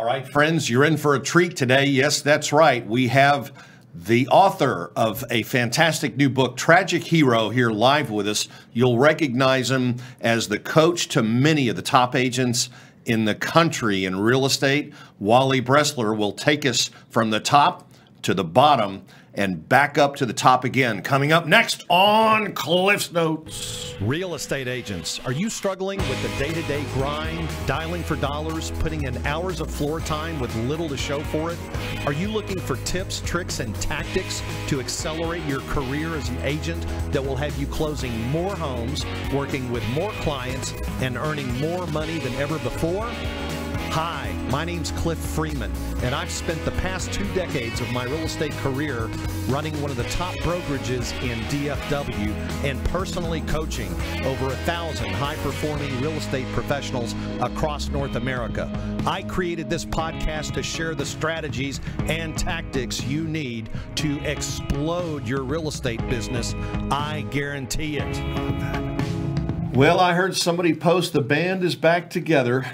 All right, friends, you're in for a treat today. Yes, that's right. We have the author of a fantastic new book, Tragic Hero, here live with us. You'll recognize him as the coach to many of the top agents in the country in real estate. Wally Bressler will take us from the top to the bottom and back up to the top again. Coming up next on Cliff's Notes. Real estate agents, are you struggling with the day-to-day grind, dialing for dollars, putting in hours of floor time with little to show for it? Are you looking for tips, tricks, and tactics to accelerate your career as an agent that will have you closing more homes, working with more clients, and earning more money than ever before? Hi, my name's Cliff Freeman, and I've spent the past 2 decades of my real estate career running one of the top brokerages in DFW and personally coaching over 1,000 high-performing real estate professionals across North America. I created this podcast to share the strategies and tactics you need to explode your real estate business. I guarantee it. Well, I heard somebody post the band is back together.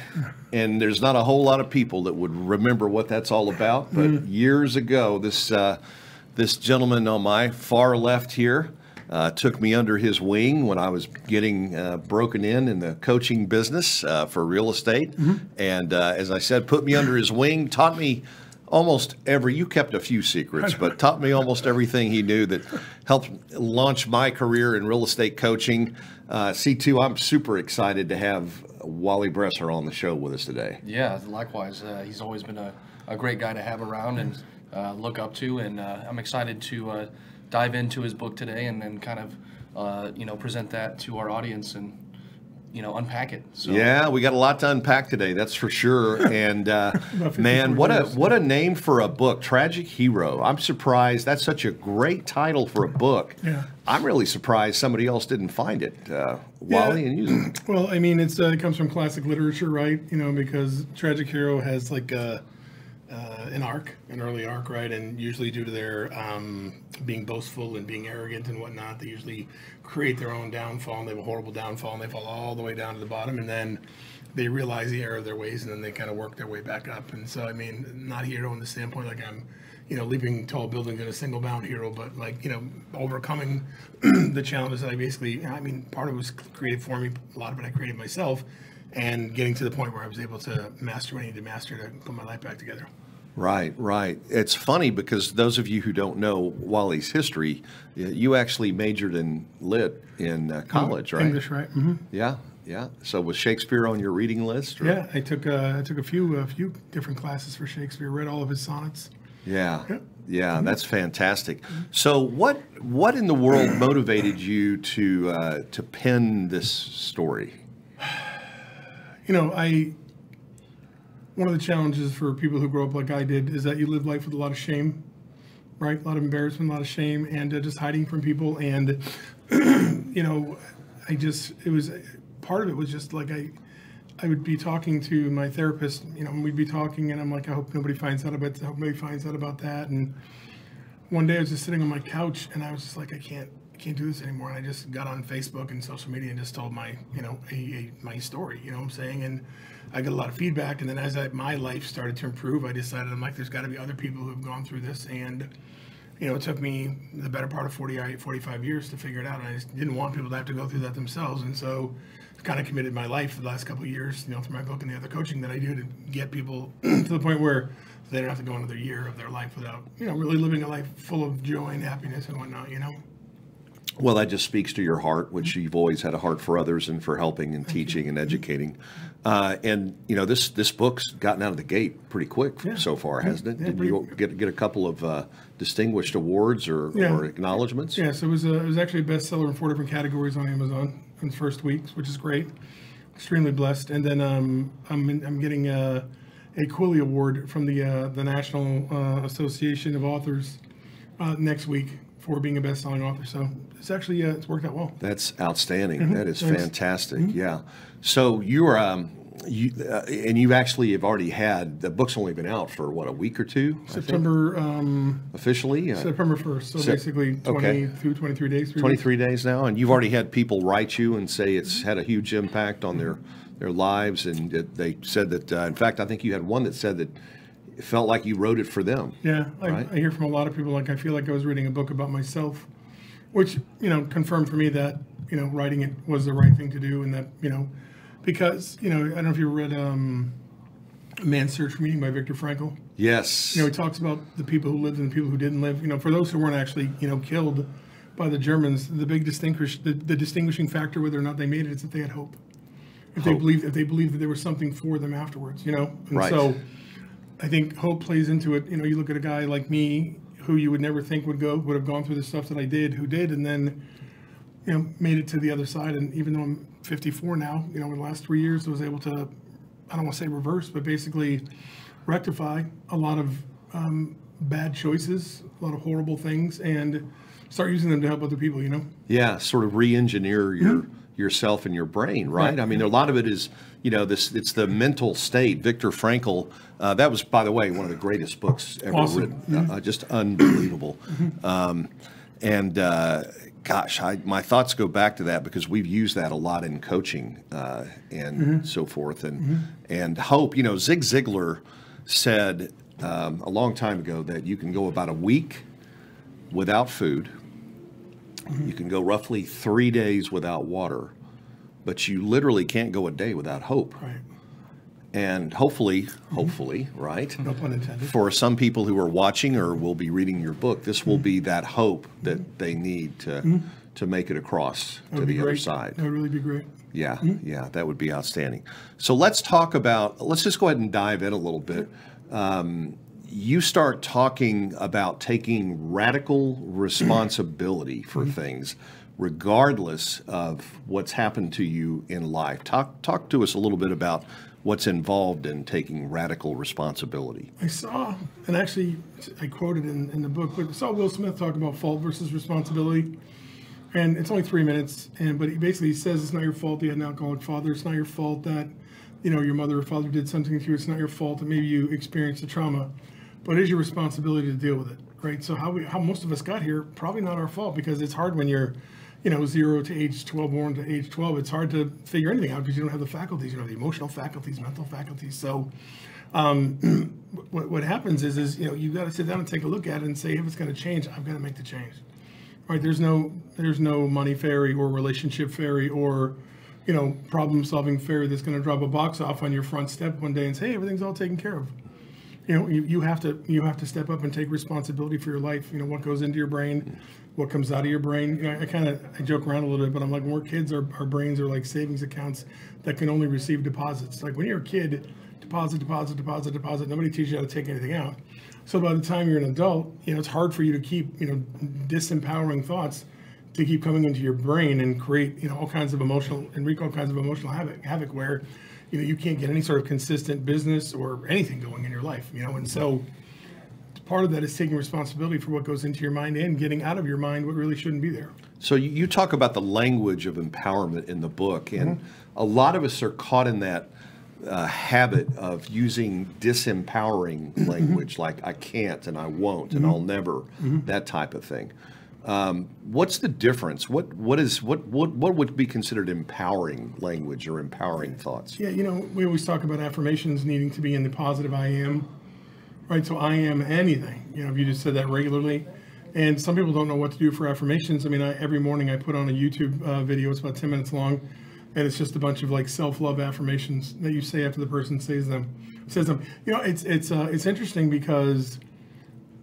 And there's not a whole lot of people that would remember what that's all about. But years ago, this gentleman on my far left here took me under his wing when I was getting broken in the coaching business for real estate. And as I said, put me under his wing, taught me almost you kept a few secrets, but taught me almost everything he knew that helped launch my career in real estate coaching. C2, I'm super excited to have Wally Bressler on the show with us today. Yeah, likewise. He's always been a great guy to have around and look up to, and I'm excited to dive into his book today and then kind of present that to our audience and unpack it. So. Yeah, we got a lot to unpack today, that's for sure. And man, what a name for a book, Tragic Hero. I'm surprised. That's such a great title for a book. Yeah. I'm really surprised somebody else didn't find it, Wally, and use it. Well, I mean, it comes from classic literature, right? Because Tragic Hero has like an early arc, right? And usually due to their being boastful and being arrogant and whatnot, they usually create their own downfall, and they have a horrible downfall, and they fall all the way down to the bottom, and then they realize the error of their ways, and then they kind of work their way back up. And so, I mean, not hero in the standpoint like I'm, leaping tall buildings in a single bound hero, but like, overcoming the challenges that part of it was created for me, a lot of it I created myself, and getting to the point where I was able to master what I needed to master to put my life back together. Right, right. It's funny because those of you who don't know Wally's history, you actually majored in lit in college, right? English, right? Mm-hmm. Yeah, yeah. So was Shakespeare on your reading list? Or? Yeah, I took a few different classes for Shakespeare. Read all of his sonnets. Yeah, yeah. That's fantastic. So what in the world motivated you to pen this story? One of the challenges for people who grow up like I did is that you live life with a lot of shame, right? A lot of embarrassment, a lot of shame, and just hiding from people. And, part of it was just like I would be talking to my therapist, and we'd be talking, and I'm like, I hope nobody finds out about that. And one day I was just sitting on my couch, and I was just like, I can't do this anymore. And I just got on Facebook and social media and just told my, my story, what I'm saying? And I got a lot of feedback. And then as my life started to improve, I decided, I'm like, there's got to be other people who have gone through this. And, it took me the better part of 45 years to figure it out. And I just didn't want people to have to go through that themselves. And so I've kind of committed my life for the last couple of years, through my book and the other coaching that I do to get people to the point where they don't have to go another year of their life without, really living a life full of joy and happiness and whatnot, Well, that just speaks to your heart, which you've always had a heart for others and for helping and teaching and educating. And this book's gotten out of the gate pretty quick so far, hasn't it? Did you get a couple of distinguished awards or acknowledgments? Yeah, so it was actually a bestseller in 4 different categories on Amazon in the first week, which is great. Extremely blessed. And then I'm getting a Quilly Award from the National Association of Authors next week for being a best-selling author. So it's actually it's worked out well. That's outstanding. That is fantastic. Yeah. So you're and you actually have already had the book's only been out for what, a week or two? September officially. September 1st. So basically 23 days. 23 days now, and you've already had people write you and say it's had a huge impact on their their lives, and they said that. In fact, I think you had one that said that it felt like you wrote it for them. Yeah, right? I hear from a lot of people, like, I feel like I was reading a book about myself, which, confirmed for me that, writing it was the right thing to do. And that, because, I don't know if you read Man's Search for Meaning by Viktor Frankl. Yes. He talks about the people who lived and the people who didn't live. For those who weren't actually, killed by the Germans, the big the distinguishing factor whether or not they made it is that they had hope. If they believed that there was something for them afterwards, And right. so I think hope plays into it. You look at a guy like me who you would never think would have gone through the stuff that I did, who did, and then, made it to the other side. And even though I'm 54 now, in the last 3 years, I was able to, I don't want to say reverse, but basically rectify a lot of bad choices, a lot of horrible things, and start using them to help other people, Yeah, sort of re-engineer yourself and your brain, right? I mean, a lot of it is, it's the mental state. Viktor Frankl, that was, by the way, one of the greatest books ever written. Just unbelievable. Gosh, my thoughts go back to that because we've used that a lot in coaching and so forth. And hope, Zig Ziglar said a long time ago that you can go about a week without food. You can go roughly 3 days without water, but you literally can't go a day without hope. Right. And hopefully, right? No pun intended. For some people who are watching or will be reading your book, this will be that hope that they need to make it across to the other side. That would really be great. Yeah, yeah, that would be outstanding. So let's just go ahead and dive in a little bit. You start talking about taking radical responsibility for things, regardless of what's happened to you in life. Talk to us a little bit about what's involved in taking radical responsibility. I saw, and actually I quoted in the book, but I saw Will Smith talk about fault versus responsibility. And it's only 3 minutes, but he basically says it's not your fault that you had an alcoholic father. It's not your fault that, your mother or father did something to you. It's not your fault that maybe you experienced a trauma. But it is your responsibility to deal with it, right? So how most of us got here, probably not our fault, because it's hard when you're, 0 to age 12, born to age 12. It's hard to figure anything out because you don't have the faculties, the emotional faculties, mental faculties. So what happens is you've got to sit down and take a look at it and say, if it's going to change, I've got to make the change, right? There's no money fairy or relationship fairy or, problem solving fairy that's going to drop a box off on your front step one day and say, hey, everything's all taken care of. You have to step up and take responsibility for your life. What goes into your brain, what comes out of your brain. I joke around a little bit, but I'm like, when we're kids, our brains are like savings accounts that can only receive deposits. Like when you're a kid, deposit. Nobody teaches you how to take anything out. So by the time you're an adult, it's hard for you to keep disempowering thoughts to keep coming into your brain and create all kinds of emotional and wreak all kinds of emotional havoc where you can't get any sort of consistent business or anything going in your life, and so part of that is taking responsibility for what goes into your mind and getting out of your mind what really shouldn't be there. So you talk about the language of empowerment in the book, and a lot of us are caught in that habit of using disempowering language, like I can't and I won't and I'll never, that type of thing. What's the difference? What would be considered empowering language or empowering thoughts? Yeah, we always talk about affirmations needing to be in the positive I am, right? So I am anything, if you just said that regularly. And some people don't know what to do for affirmations. I mean, every morning I put on a YouTube video, it's about 10 minutes long, and it's just a bunch of like self-love affirmations that you say after the person says them. It's interesting because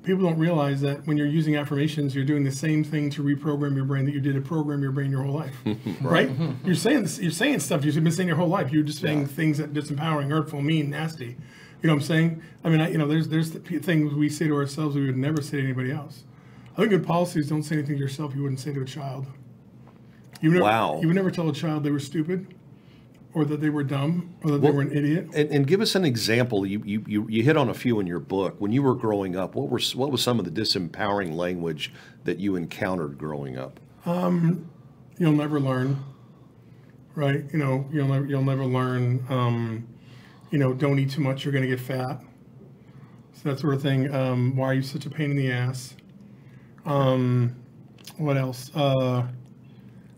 people don't realize that when you're using affirmations, you're doing the same thing to reprogram your brain that you did to program your brain your whole life, right? You're saying stuff you've been saying your whole life. You're just saying things that are disempowering, hurtful, mean, nasty. You know what I'm saying? I mean, there's things we say to ourselves we would never say to anybody else. I think good policies don't say anything to yourself you wouldn't say to a child. You would never tell a child they were stupid, or that they were dumb, or that they were an idiot. And give us an example. You hit on a few in your book. When you were growing up, what was some of the disempowering language that you encountered growing up? You'll never learn, right? You'll never learn. Don't eat too much, you're going to get fat. So that sort of thing. Why are you such a pain in the ass? What else?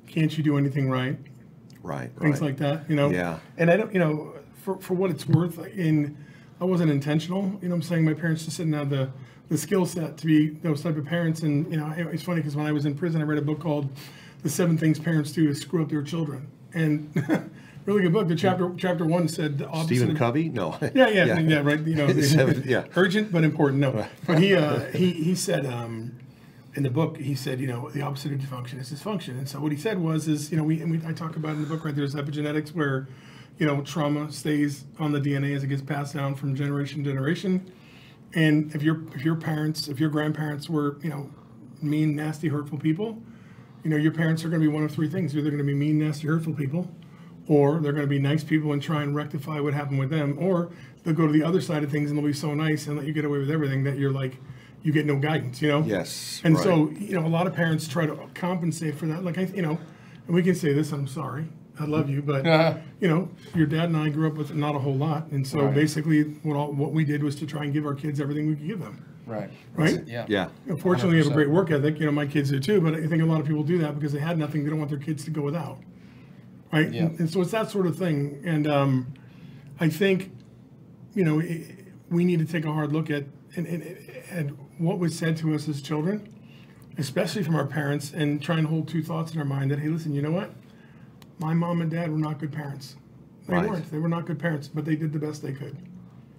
Can't you do anything right? Right. things like that, you know. Yeah. And I don't, you know, for what it's worth, I wasn't intentional, you know what I'm saying? My parents just didn't have the skill set to be those type of parents. And, you know, it's funny because when I was in prison, I read a book called The 7 Things Parents Do to Screw Up Their Children. And really good book. The chapter 1 said the opposite. Stephen Covey? No. Yeah, right. You know, Yeah. urgent but important. No, but he said in the book, he said, you know, the opposite of dysfunction is dysfunction. And so what he said is, you know, I talk about in the book, right, there's epigenetics where, you know, trauma stays on the DNA as it gets passed down from generation to generation. And if your parents, if your grandparents were, you know, mean, nasty, hurtful people, you know, your parents are going to be one of 3 things. Either they're going to be mean, nasty, hurtful people, or they're going to be nice people and try and rectify what happened with them, or they'll go to the other side of things and they'll be so nice and let you get away with everything that you're like, you get no guidance, you know? Yes. And right. so, you know, a lot of parents try to compensate for that. Like, you know, and we can say this, I'm sorry, I love you, but, you know, your dad and I grew up with not a whole lot. And so basically what we did was to try and give our kids everything we could give them. Right. Right? Yeah. Unfortunately, we have a great work ethic. You know, my kids do too, but I think a lot of people do that because they had nothing. They don't want their kids to go without. Right? Yeah. And so it's that sort of thing. And I think, you know, we need to take a hard look at and what was said to us as children, especially from our parents, and try and hold 2 thoughts in our mind that, hey, listen, you know what? My mom and dad were not good parents. They weren't. They were not good parents, but they did the best they could.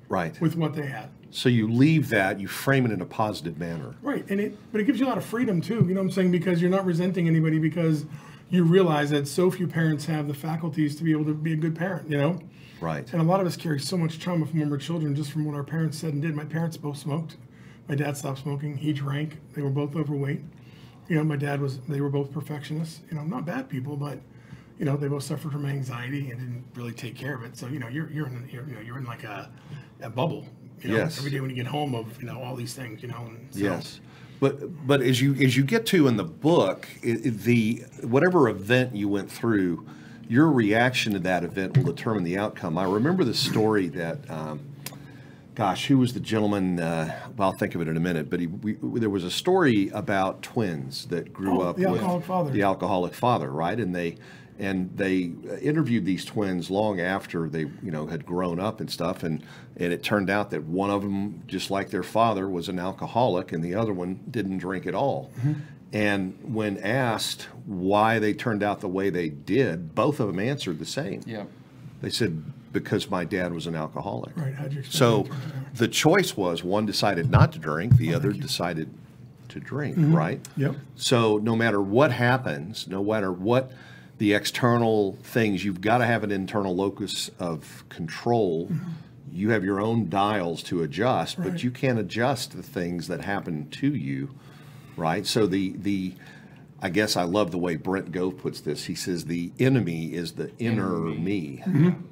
Right. With what they had. So you leave that, you frame it in a positive manner. Right. But it gives you a lot of freedom too, you know what I'm saying? Because you're not resenting anybody because you realize that so few parents have the faculties to be able to be a good parent, you know? Right. And a lot of us carry so much trauma from when we're children just from what our parents said and did. My parents both smoked. My dad stopped smoking. He drank. They were both overweight. You know, they were both perfectionists. You know, not bad people, but you know, they both suffered from anxiety and didn't really take care of it. So, you know, you're in like a bubble, you know, yes. every day when you get home of, you know, all these things, you know. And so, yes. But as you get to in the book, the whatever event you went through, your reaction to that event will determine the outcome. I remember the story that, who was the gentleman? Well, I'll think of it in a minute. But there was a story about twins that grew up the with alcoholic father. The alcoholic father, right? And they interviewed these twins long after they, you know, had grown up and stuff, and it turned out that one of them, just like their father, was an alcoholic, and the other one didn't drink at all. Mm-hmm. And when asked why they turned out the way they did, both of them answered the same. Yeah. They said, because my dad was an alcoholic. Right. How'd you expect So that to turn out? the choice was one decided not to drink, the other decided to drink, right? Yep. So no matter what happens, no matter what the external things, you've got to have an internal locus of control. Mm-hmm. You have your own dials to adjust, but you can't adjust the things that happen to you, right? So I guess I love the way Brent Gove puts this. He says the enemy is the inner me,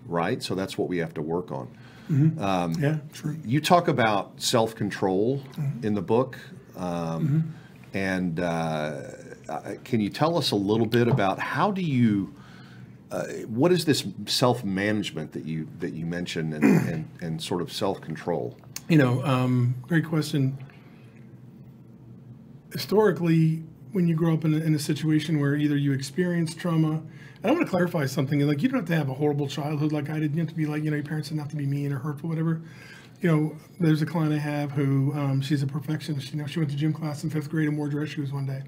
right? So that's what we have to work on. Mm-hmm. Yeah, true. You talk about self-control in the book, and can you tell us a little bit about how do you, what is this self-management that you mentioned and sort of self-control? You know, great question. Historically, when you grow up in a situation where either you experience trauma, and I want to clarify something, like you don't have to have a horrible childhood like I did. You have to be like, you know, your parents didn't have to be mean or hurtful, whatever. You know, there's a client I have who, she's a perfectionist. You know, she went to gym class in 5th grade and wore dress shoes one day.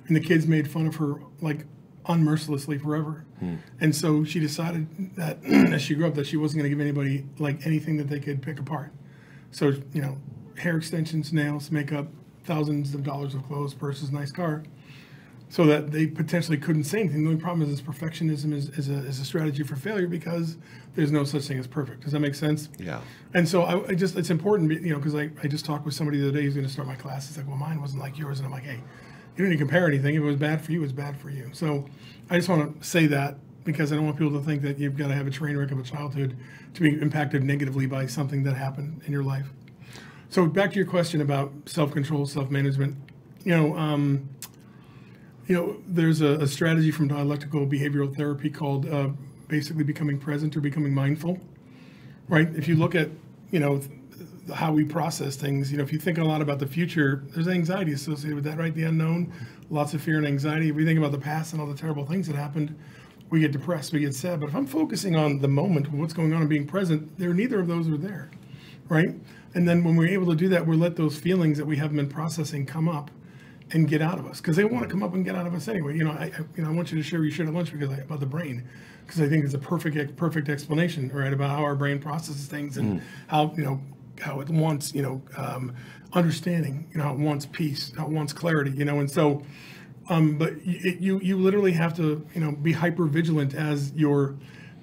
And the kids made fun of her, like, unmercilessly forever. And so she decided that as she grew up that she wasn't going to give anybody, like, anything that they could pick apart. So, you know, hair extensions, nails, makeup, thousands of dollars of clothes, purses, nice car, so that they potentially couldn't say anything. The only problem is perfectionism is a strategy for failure because there's no such thing as perfect. Does that make sense? Yeah. And so it's important, you know, because I just talked with somebody the other day who's going to start my class. He's like, well, mine wasn't like yours. And I'm like, hey, you don't need to compare anything. If it was bad for you, it was bad for you. So I just want to say that because I don't want people to think that you've got to have a train wreck of a childhood to be impacted negatively by something that happened in your life. So back to your question about self-control, self-management, you know, there's a strategy from dialectical behavioral therapy called basically becoming present or becoming mindful, right? If you look at, you know, how we process things, you know, if you think a lot about the future, there's anxiety associated with that, right? The unknown, lots of fear and anxiety. If we think about the past and all the terrible things that happened, we get depressed, we get sad. But if I'm focusing on the moment, what's going on and being present, neither of those are there, right? And then when we're able to do that, we let those feelings that we haven't been processing come up and get out of us, because they want to come up and get out of us anyway. I want you to share what you shared at lunch about the brain, because I think it's a perfect explanation, right, about how our brain processes things and how it wants understanding, how it wants peace, how it wants clarity, and so. But you literally have to be hyper vigilant as your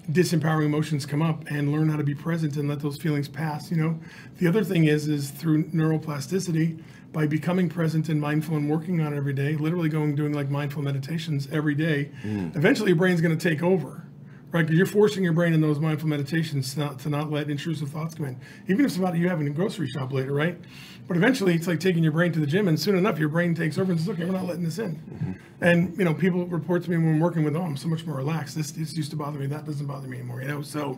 disempowering emotions come up, and learn how to be present and let those feelings pass. The other thing is through neuroplasticity, by becoming present and mindful and working on it every day, literally doing like mindful meditations every day, eventually your brain's going to take over. Right, because you're forcing your brain in those mindful meditations to not let intrusive thoughts come in. Even if it's about you having a grocery shop later, right? But eventually it's like taking your brain to the gym, and soon enough your brain takes over and says, okay, we're not letting this in. And people report to me when I'm working with, I'm so much more relaxed. This used to bother me, that doesn't bother me anymore, So,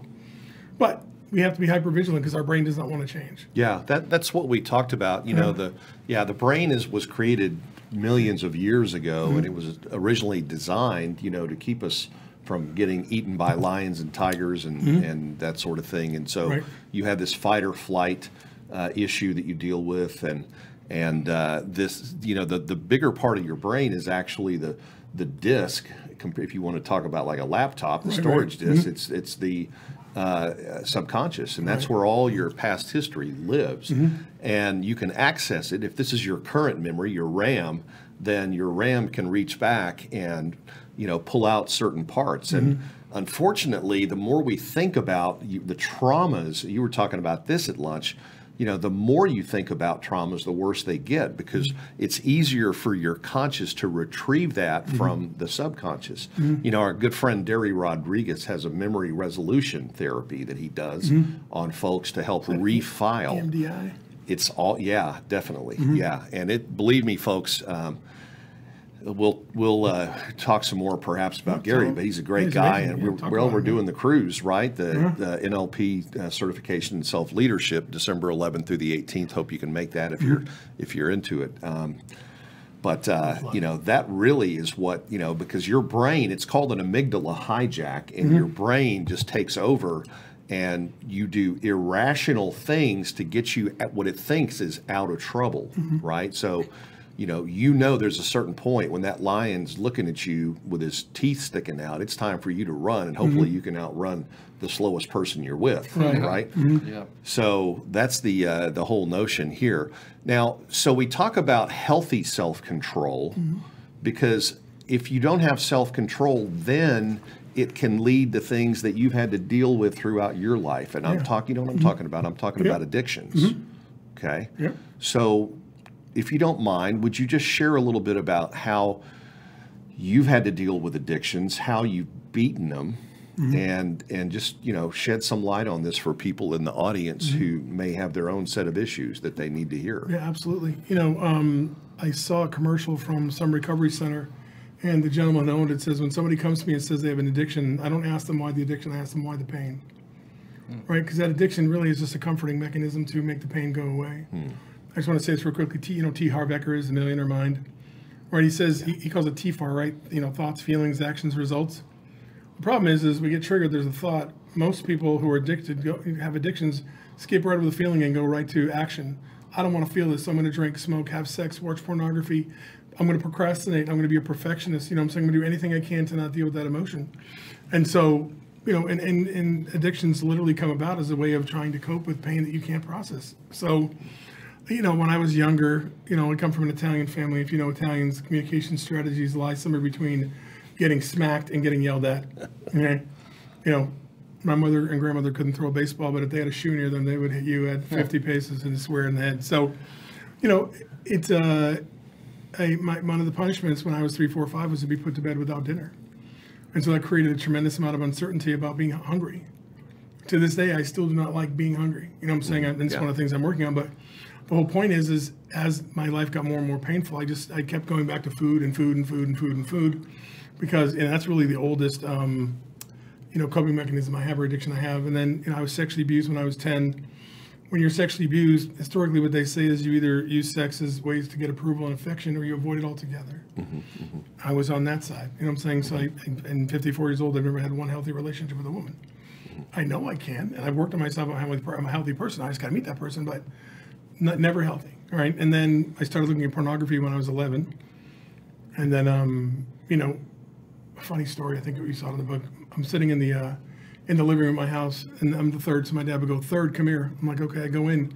but we have to be hyper vigilant because our brain does not want to change. Yeah, that's what we talked about. The brain was created millions of years ago, and it was originally designed, to keep us from getting eaten by lions and tigers and that sort of thing. And so you have this fight or flight issue that you deal with, and this, the bigger part of your brain is actually the disk. If you want to talk about like a laptop, the storage disk, it's the subconscious, and that's where all your past history lives. And you can access it. If this is your current memory, your RAM, then your RAM can reach back and pull out certain parts. And unfortunately, the more we think about the traumas, you were talking about this at lunch, the more you think about traumas, the worse they get, because it's easier for your conscious to retrieve that from the subconscious. Our good friend Derry Rodriguez has a memory resolution therapy that he does on folks to help refile. EMDI? It's all, yeah, definitely. Yeah. And believe me, folks, we'll talk some more perhaps about Gary, but he's a great guy, and we're doing the cruise, right? The NLP certification in self-leadership, December 11th through the 18th. Hope you can make that if you're into it. But that really is what, because your brain, it's called an amygdala hijack, and your brain just takes over, and you do irrational things to get you at what it thinks is out of trouble, right? So there's a certain point when that lion's looking at you with his teeth sticking out, it's time for you to run, and hopefully you can outrun the slowest person you're with, right? Yeah. So that's the whole notion here. Now, so we talk about healthy self-control, because if you don't have self-control, then it can lead to things that you've had to deal with throughout your life. And I'm talking, what I'm talking about? I'm talking about addictions. Okay. So if you don't mind, would you just share a little bit about how you've had to deal with addictions, how you've beaten them, and just, shed some light on this for people in the audience who may have their own set of issues that they need to hear? Yeah, absolutely. I saw a commercial from some recovery center, and the gentleman owned it says, when somebody comes to me and says they have an addiction, I don't ask them why the addiction, I ask them why the pain. Right? Because that addiction really is just a comforting mechanism to make the pain go away. I just want to say this real quickly. T. Harv Eker is the Millionaire Mind. Right? He says, he calls it TFAR, right? Thoughts, feelings, actions, results. The problem is we get triggered, there's a thought. Most people who are addicted, have addictions, skip right over the feeling and go right to action. I don't want to feel this, so I'm going to drink, smoke, have sex, watch pornography. I'm going to procrastinate. I'm going to be a perfectionist. I'm saying I'm going to do anything I can to not deal with that emotion. And so, and addictions literally come about as a way of trying to cope with pain that you can't process. So, when I was younger, I come from an Italian family. If you know Italians, communication strategies lie somewhere between getting smacked and getting yelled at. Okay? My mother and grandmother couldn't throw a baseball, but if they had a shoe near them, they would hit you at 50 paces and swear in the head. So, it's one of the punishments when I was 3, 4, 5 was to be put to bed without dinner. And so that created a tremendous amount of uncertainty about being hungry. To this day, I still do not like being hungry. You know what I'm saying? And it's one of the things I'm working on. But the whole point is as my life got more and more painful, I kept going back to food and food and food and food and food, because that's really the oldest, coping mechanism I have, or addiction I have. And then, I was sexually abused when I was 10. when you're sexually abused, historically what they say is you either use sex as ways to get approval and affection, or you avoid it altogether. I was on that side. You know what I'm saying? So I'm 54 years old. I've never had one healthy relationship with a woman. I know I can, and I've worked on myself. I'm a healthy person. I just got to meet that person, but never healthy. All right. And then I started looking at pornography when I was 11. And then, you know, a funny story. I think you saw it in the book. I'm sitting in the living room of my house, and I'm the third. So my dad would go, "Third, come here." I'm like, "Okay." I go in,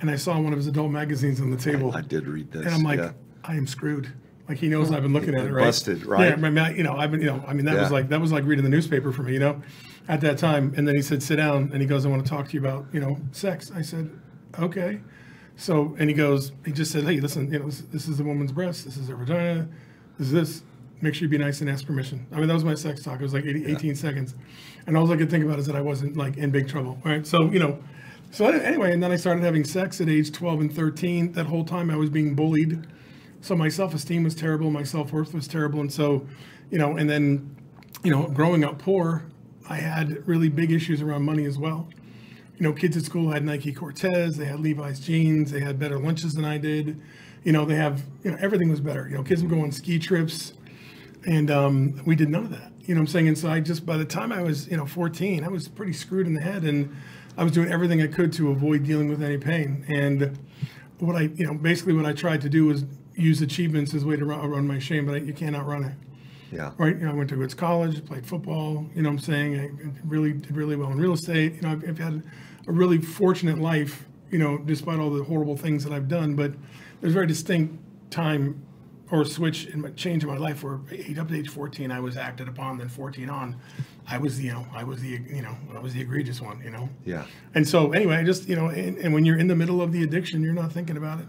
and I saw one of his adult magazines on the table. I did read this. And I'm like, I am screwed. Like, he knows I've been looking at it, right? Busted, right? Yeah, you know, I've been, you know, I mean, that was like reading the newspaper for me, you know, at that time. And then he said, "Sit down," and he goes, "I want to talk to you about, you know, sex." I said, "Okay." So, and he just said, "Hey, listen, you know, this is a woman's breast. This is her vagina. This is this. Make sure you be nice and ask permission." I mean, that was my sex talk. It was like 18 seconds. And all I could think about is that I wasn't like in big trouble, right? So, you know, so anyway, and then I started having sex at age 12 and 13. That whole time I was being bullied. So my self-esteem was terrible. My self-worth was terrible. And so, you know, and then, you know, growing up poor, I had really big issues around money as well. You know, kids at school had Nike Cortez, they had Levi's jeans, they had better lunches than I did. You know, everything was better. You know, kids would go on ski trips, and we did none of that. You know what I'm saying? And so by the time I was, you know, 14, I was pretty screwed in the head, and I was doing everything I could to avoid dealing with any pain. And basically what I tried to do was use achievements as a way to run my shame, but you can't outrun it. Yeah. Right. You know, I went to good college, played football. You know what I'm saying? I did really well in real estate. You know, I've had a really fortunate life, you know, despite all the horrible things that I've done. But there's a very distinct time or switch in my change in my life where up to age 14, I was acted upon. Then 14 on, I was the egregious one. You know. Yeah. And so anyway, I just, you know, and when you're in the middle of the addiction, you're not thinking about it.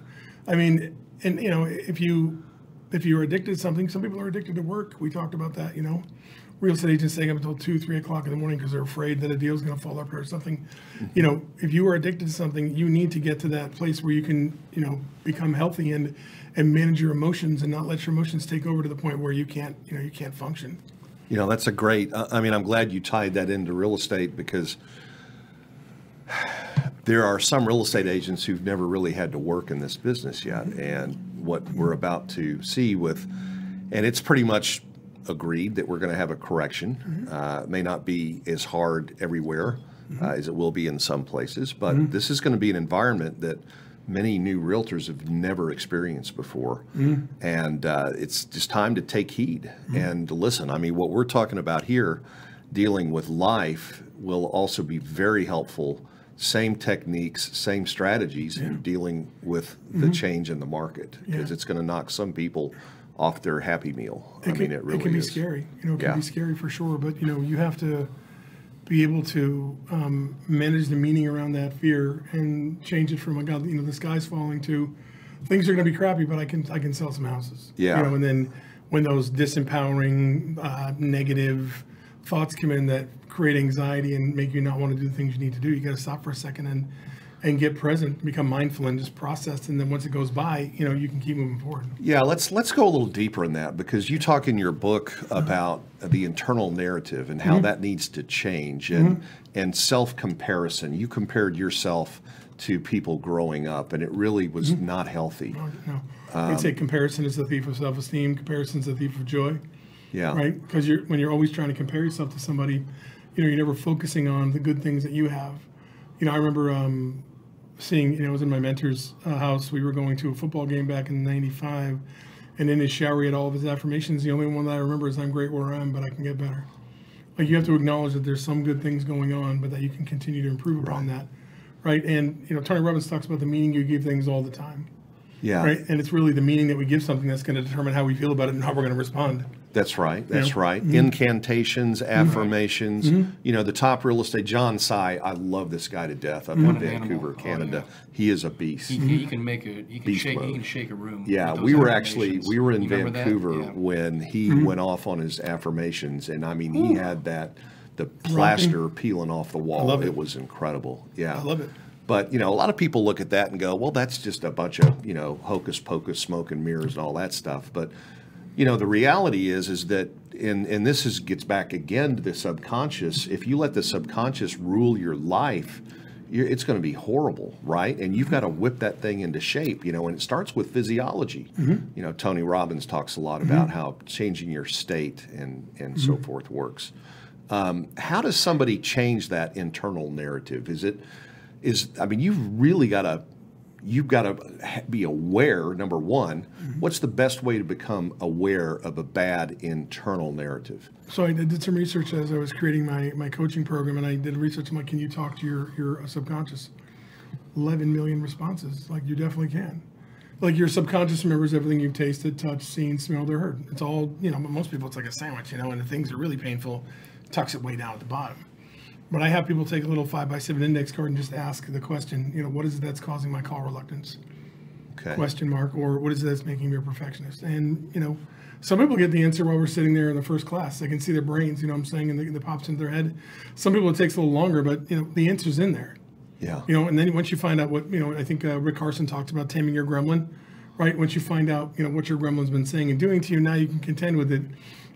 I mean, and you know, if you're addicted to something, some people are addicted to work. We talked about that, you know. Real estate agents staying up until 2, 3 o'clock in the morning because they're afraid that a deal is going to fall apart or something. You know, if you are addicted to something, you need to get to that place where you can, you know, become healthy and manage your emotions and not let your emotions take over to the point where you can't function. You know, that's a great, I mean, I'm glad you tied that into real estate, because there are some real estate agents who've never really had to work in this business yet. And what we're about to see and it's pretty much agreed that we're going to have a correction. It may not be as hard everywhere as it will be in some places, but this is going to be an environment that many new realtors have never experienced before. And it's just time to take heed and to listen. I mean, what we're talking about here, dealing with life, will also be very helpful. Same techniques, same strategies in dealing with the change in the market, because it's going to knock some people off their happy meal. It can be scary. You know, it can be scary for sure. But you know, you have to be able to manage the meaning around that fear and change it from, "Oh God, you know, the sky's falling," to "Things are going to be crappy, but I can sell some houses." Yeah. You know, and then when those disempowering, negative thoughts come in that create anxiety and make you not want to do the things you need to do, you got to stop for a second and get present, become mindful, and just process. And then once it goes by, you know, you can keep moving forward. Yeah, let's go a little deeper in that, because you talk in your book about the internal narrative and how that needs to change, and self-comparison. You compared yourself to people growing up, and it really was not healthy. No. I'd say comparison is the thief of self-esteem. Comparison is the thief of joy. Yeah. Right? Because when you're always trying to compare yourself to somebody, you know, you're never focusing on the good things that you have. You know, I remember seeing, you know, I was in my mentor's house. We were going to a football game back in '95, and in his shower he had all of his affirmations. The only one that I remember is, "I'm great where I am, but I can get better." Like, you have to acknowledge that there's some good things going on, but that you can continue to improve upon that. Right? And, you know, Tony Robbins talks about the meaning you give things all the time. Yeah. Right? And it's really the meaning that we give something that's going to determine how we feel about it and how we're going to respond. That's right. That's right. Incantations, affirmations. You know, the top real estate, John Sy, I love this guy to death up in Vancouver, Canada. He is a beast. He can shake a room. Yeah, we were in Vancouver when he went off on his affirmations, and I mean, he had the plaster peeling off the wall. It was incredible. Yeah. I love it. But, you know, a lot of people look at that and go, well, that's just a bunch of, you know, hocus pocus, smoke and mirrors and all that stuff. But, you know, the reality is that, and this gets back again to the subconscious. If you let the subconscious rule your life, it's going to be horrible, right? And you've got to whip that thing into shape, and it starts with physiology. Tony Robbins talks a lot about how changing your state and so forth works. How does somebody change that internal narrative? You've got to be aware, number one. What's the best way to become aware of a bad internal narrative? So I did some research as I was creating my coaching program, and I did research. I'm like, can you talk to your subconscious? 11 million responses. Like, you definitely can. Like, your subconscious remembers everything you've tasted, touched, seen, smelled, or heard. It's all, but most people, it's like a sandwich, and the things are really painful, tucks it way down at the bottom. But I have people take a little 5x7 index card and just ask the question, what is it that's causing my call reluctance? Okay. Question mark, or what is it that's making me a perfectionist? And, some people get the answer while we're sitting there in the first class. They can see their brains, what I'm saying, and it pops into their head. Some people, it takes a little longer, but, the answer's in there. Yeah. And then once you find out what, I think Rick Carson talked about taming your gremlin, right? Once you find out, what your gremlin's been saying and doing to you, now you can contend with it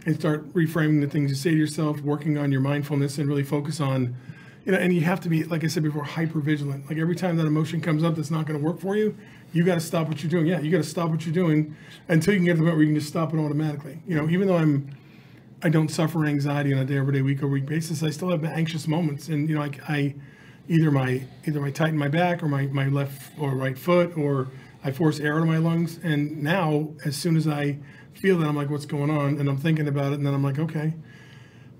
and start reframing the things you say to yourself, working on your mindfulness, and really focus on, and you have to be, like I said before, hyper vigilant. Like, every time that emotion comes up that's not going to work for you, you got to stop what you're doing. Yeah, you got to stop what you're doing until you can get to the point where you can just stop it automatically. Even though I don't suffer anxiety on a day-over-day, week-over-week basis, I still have anxious moments, and I either tighten my back or my left or right foot, or I force air into my lungs. And now, as soon as I feel that, I'm like, what's going on? And I'm thinking about it, and then I'm like, okay.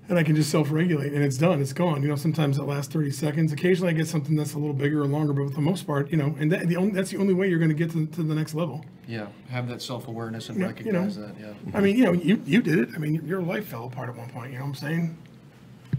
And I can just self-regulate, and it's done. It's gone. Sometimes it lasts 30 seconds. Occasionally, I get something that's a little bigger or longer, but for the most part, and that's the only way you're going to get to the next level. Yeah, have that self-awareness and recognize that. Yeah. I mean, you did it. I mean, your life fell apart at one point. You know what I'm saying?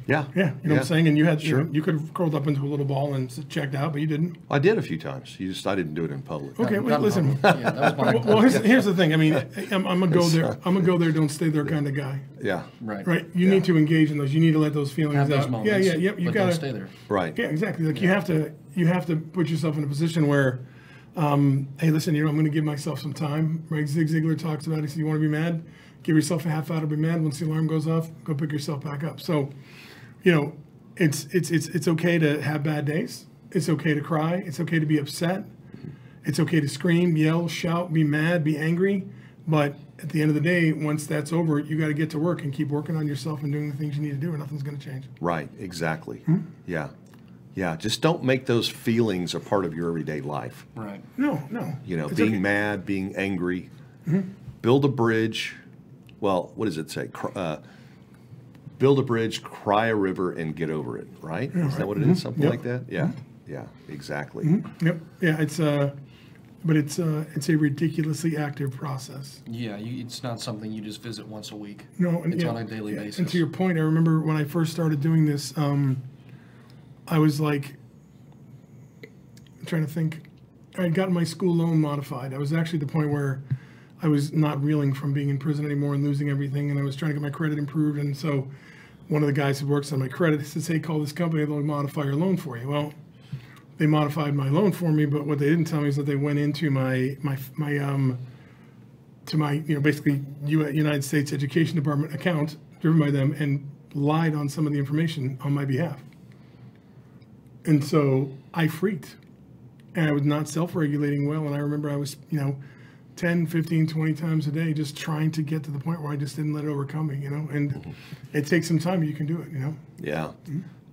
Yeah. Yeah, what I'm saying? And you had, you could have curled up into a little ball and checked out, but you didn't. I did a few times. I didn't do it in public. Okay, well, listen. Yeah, that was well, here's the thing. I mean, I'm gonna go there. I'm gonna go there. Don't stay there, kind of guy. Yeah. Right. You need to engage in those. You need to let those feelings have those out. moments. Yeah. You gotta don't stay there. Right. Yeah, exactly. Like, you have to put yourself in a position where, hey, listen, I'm going to give myself some time. Right? Zig Ziglar talks about it. He said, you want to be mad? Give yourself a half hour to be mad. Once the alarm goes off, go pick yourself back up. So, it's okay to have bad days. It's okay to cry. It's okay to be upset. It's okay to scream, yell, shout, be mad, be angry. But at the end of the day, once that's over, you got to get to work and keep working on yourself and doing the things you need to do, or nothing's going to change. Right. Exactly. Yeah. Yeah. Just don't make those feelings a part of your everyday life. Right. No. Being okay. Mad, being angry. Build a bridge. Well, what does it say? Build a bridge, cry a river, and get over it. Right? Is that what it is? Something like that? Yeah. Yeah. Exactly. Yep. Yeah. It's a ridiculously active process. Yeah. It's not something you just visit once a week. No. It's on a daily basis. And to your point, I remember when I first started doing this, I was like, I'm trying to think. I had gotten my school loan modified. I was actually at the point where I was not reeling from being in prison anymore and losing everything, and I was trying to get my credit improved. And so one of the guys who works on my credit says, hey, call this company, they'll modify your loan for you. Well, they modified my loan for me, but what they didn't tell me is that they went into my basically United States Education Department account driven by them, and lied on some of the information on my behalf. And so I freaked, and I was not self-regulating well. And I remember I was, 10, 15, 20 times a day, just trying to get to the point where I just didn't let it overcome me, and it takes some time, but you can do it, Yeah.